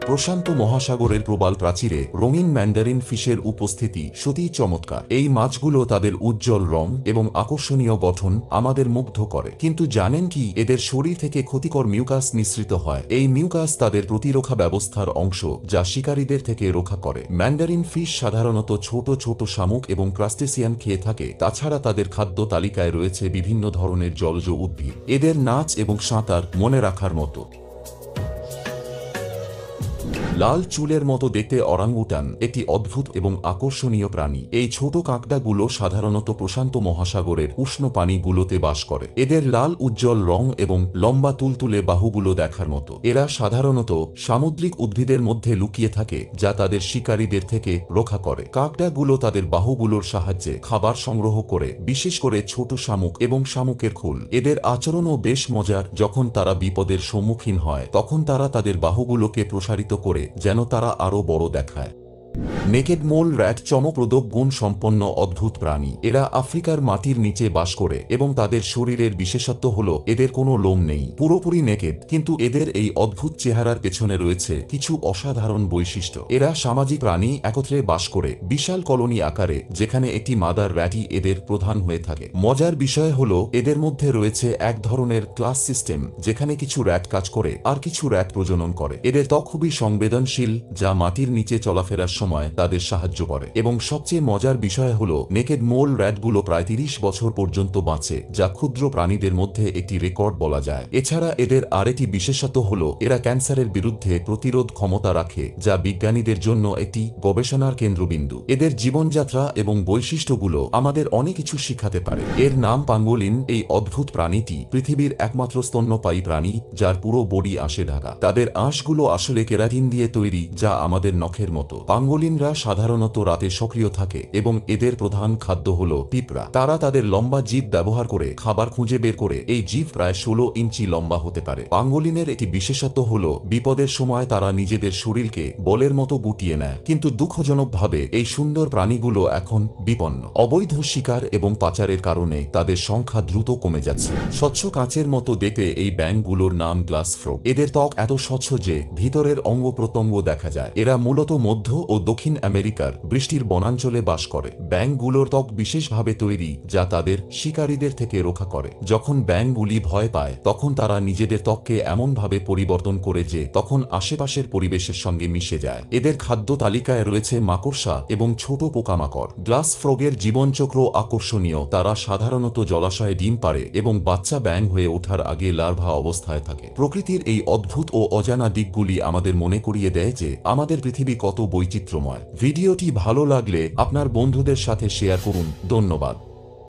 প্রশান্ত মহাসাগরের প্রবাল প্রাচীরে রঙিন ম্যান্ডারিন ফিশের উপস্থিতি সত্যিই চমৎকার। এই মাছগুলো তাদের উজ্জ্বল রং এবং আকর্ষণীয় গঠন আমাদের মুগ্ধ করে। কিন্তু জানেন কি, এদের শরীর থেকে ক্ষতিকর মিউকাস নিঃসৃত হয়। এই মিউকাস তাদের প্রতিরক্ষা ব্যবস্থার অংশ, যা শিকারীদের থেকে রক্ষা করে। ম্যান্ডারিন ফিশ সাধারণত ছোট ছোট শামুক এবং ক্রাস্টেসিয়ান খেয়ে থাকে। তাছাড়া তাদের খাদ্য তালিকায় রয়েছে বিভিন্ন ধরনের জলজ উদ্ভিদ। এদের নাচ এবং সাঁতার মনে রাখার মতো। লাল চুলের মতো দেখতে অরাঙ্গুটান একটি অদ্ভুত এবং আকর্ষণীয় প্রাণী। এই ছোট কাঁকড়াগুলো সাধারণত প্রশান্ত মহাসাগরের উষ্ণ পানিগুলোতে বাস করে। এদের লাল উজ্জ্বল রং এবং লম্বা তুলতুলে বাহুগুলো দেখার মতো। এরা সাধারণত সামুদ্রিক উদ্ভিদের মধ্যে লুকিয়ে থাকে, যা তাদের শিকারীদের থেকে রক্ষা করে। কাঁকড়াগুলো তাদের বাহুগুলোর সাহায্যে খাবার সংগ্রহ করে, বিশেষ করে ছোট শামুক এবং শামুকের খোল। এদের আচরণও বেশ মজার। যখন তারা বিপদের সম্মুখীন হয়, তখন তারা তাদের বাহুগুলোকে প্রসারিত করে যেন তারা আরো বড় দেখায়। নেকেড মোল র্যাট চমকপ্রদ গুণ সম্পন্ন অদ্ভুত প্রাণী। এরা আফ্রিকার মাটির নিচে বাস করে এবং তাদের শরীরের বিশেষত্ব হল এদের কোনো লোম নেই, পুরোপুরি নেকেড। কিন্তু এদের এই অদ্ভুত চেহারার পেছনে রয়েছে কিছু অসাধারণ বৈশিষ্ট্য। এরা সামাজিক প্রাণী, একত্রে বাস করে বিশাল কলোনি আকারে, যেখানে একটি মাদার র্যাটই এদের প্রধান হয়ে থাকে। মজার বিষয় হল এদের মধ্যে রয়েছে এক ধরনের ক্লাস সিস্টেম, যেখানে কিছু র্যাট কাজ করে আর কিছু র্যাট প্রজনন করে। এদের ত্বক খুবই সংবেদনশীল, যা মাটির নিচে চলাফেরার সময় তাদের সাহায্য করে। এবং সবচেয়ে মজার বিষয় হল নেকেড মোল র্যাটগুলো প্রায় 30 বছর পর্যন্ত বাঁচে, যা ক্ষুদ্র প্রাণীদের মধ্যে একটি রেকর্ড বলা যায়। এছাড়া এদের আরেকটি বিশেষত্ব হল এরা ক্যান্সারের বিরুদ্ধে প্রতিরোধ ক্ষমতা রাখে, যা বিজ্ঞানীদের জন্য একটি গবেষণার কেন্দ্রবিন্দু। এদের জীবনযাত্রা এবং বৈশিষ্ট্যগুলো আমাদের অনেক কিছু শিখাতে পারে। এর নাম পাঙ্গোলিন। এই অদ্ভুত প্রাণীটি পৃথিবীর একমাত্র স্তন্যপায়ী প্রাণী, যার পুরো বডি আঁশে ঢাকা। তাদের আঁশগুলো আসলে কেরাটিন দিয়ে তৈরি, যা আমাদের নখের মতো। পাঙ্গোলিনরা সাধারণত রাতে সক্রিয় থাকে এবং এদের প্রধান খাদ্য হল পিঁপড়া। তারা তাদের লম্বা জিভ ব্যবহার করে খাবার খুঁজে বের করে। এই জিভ প্রায় 16 ইঞ্চি লম্বা হতে পারে। পাঙ্গোলিনের একটি বিশেষত্ব হল বিপদের সময় তারা নিজেদের শরীরকে বলের মতো গুটিয়ে নেয়। কিন্তু দুঃখজনকভাবে এই সুন্দর প্রাণীগুলো এখন বিপন্ন। অবৈধ শিকার এবং পাচারের কারণে তাদের সংখ্যা দ্রুত কমে যাচ্ছে। স্বচ্ছ কাঁচের মতো দেখতে এই ব্যাঙগুলোর নাম গ্লাস ফ্রগ। এদের ত্বক এত স্বচ্ছ যে ভিতরের অঙ্গ প্রত্যঙ্গ দেখা যায়। এরা মূলত মধ্য ও দক্ষিণ আমেরিকার বৃষ্টির বনাঞ্চলে বাস করে। ব্যাঙগুলোর ত্বক বিশেষভাবে তৈরি, যা তাদের শিকারীদের থেকে রক্ষা করে। যখন ব্যাঙগুলি ভয় পায়, তখন তারা নিজেদের ত্বককে এমনভাবে পরিবর্তন করে যে তখন আশেপাশের পরিবেশের সঙ্গে মিশে যায়। এদের খাদ্য তালিকায় রয়েছে মাকড়সা এবং ছোট পোকামাকড়। গ্লাস ফ্রগের জীবনচক্র আকর্ষণীয়। তারা সাধারণত জলাশয়ে ডিম পাড়ে এবং বাচ্চা ব্যাঙ হয়ে ওঠার আগে লার্ভা অবস্থায় থাকে। প্রকৃতির এই অদ্ভুত ও অজানা দিকগুলি আমাদের মনে করিয়ে দেয় যে আমাদের পৃথিবী কত বৈচিত্র্যময়। ভিডিওটি ভালো লাগলে আপনার বন্ধুদের সাথে শেয়ার করুন। ধন্যবাদ।